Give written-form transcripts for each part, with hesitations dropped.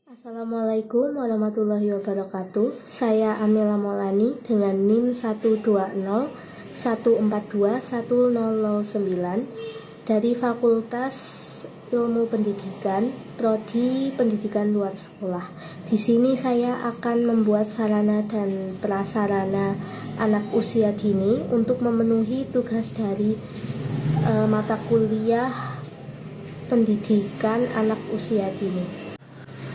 Assalamualaikum warahmatullahi wabarakatuh. Saya Amela Maulani dengan NIM 120142109 dari Fakultas Ilmu Pendidikan, Prodi Pendidikan Luar Sekolah. Di sini saya akan membuat sarana dan prasarana anak usia dini untuk memenuhi tugas dari mata kuliah pendidikan anak usia dini.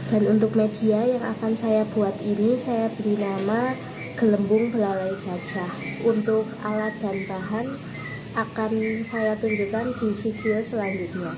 Dan untuk media yang akan saya buat ini, saya beri nama gelembung belalai gajah. Untuk alat dan bahan akan saya tunjukkan di video selanjutnya.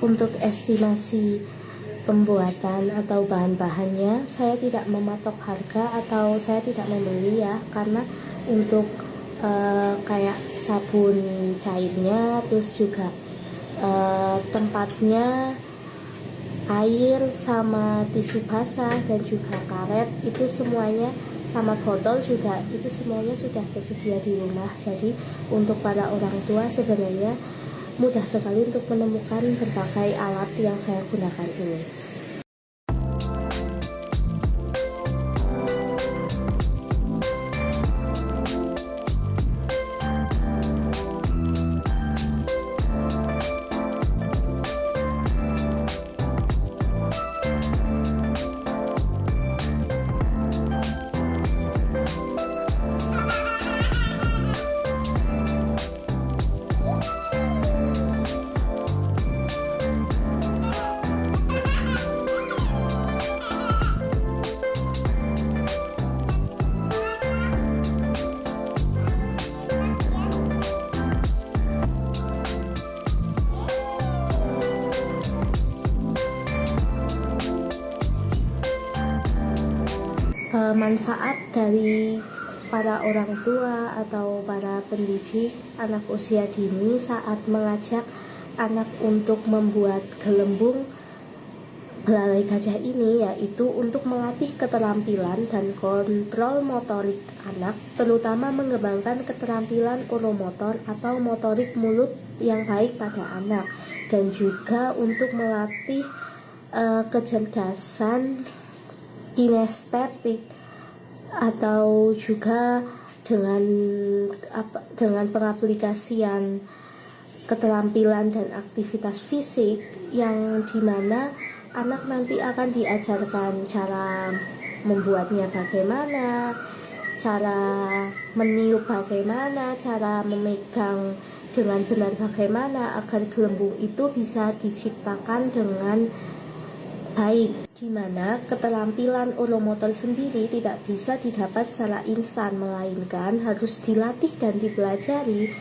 Untuk estimasi pembuatan atau bahan-bahannya, saya tidak mematok harga atau saya tidak membeli ya, karena untuk kayak sabun cairnya, terus juga tempatnya, air sama tisu basah dan juga karet, itu semuanya sama botol juga, itu semuanya sudah tersedia di rumah. Jadi untuk para orang tua sebenarnya mudah sekali untuk menemukan berbagai alat yang saya gunakan ini. Manfaat dari para orang tua atau para pendidik anak usia dini saat mengajak anak untuk membuat gelembung belalai gajah ini, yaitu untuk melatih keterampilan dan kontrol motorik anak, terutama mengembangkan keterampilan oromotor atau motorik mulut yang baik pada anak, dan juga untuk melatih kecerdasan kinestetik, atau juga dengan pengaplikasian keterampilan dan aktivitas fisik yang dimana anak nanti akan diajarkan cara membuatnya bagaimana, cara meniup bagaimana, cara memegang dengan benar bagaimana, agar gelembung itu bisa diciptakan dengan baik, di mana keterampilan oromotor sendiri tidak bisa didapat secara instan, melainkan harus dilatih dan dipelajari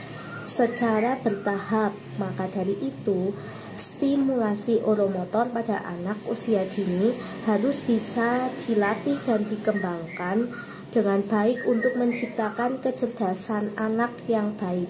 secara bertahap. Maka dari itu, stimulasi oromotor pada anak usia dini harus bisa dilatih dan dikembangkan dengan baik untuk menciptakan kecerdasan anak yang baik.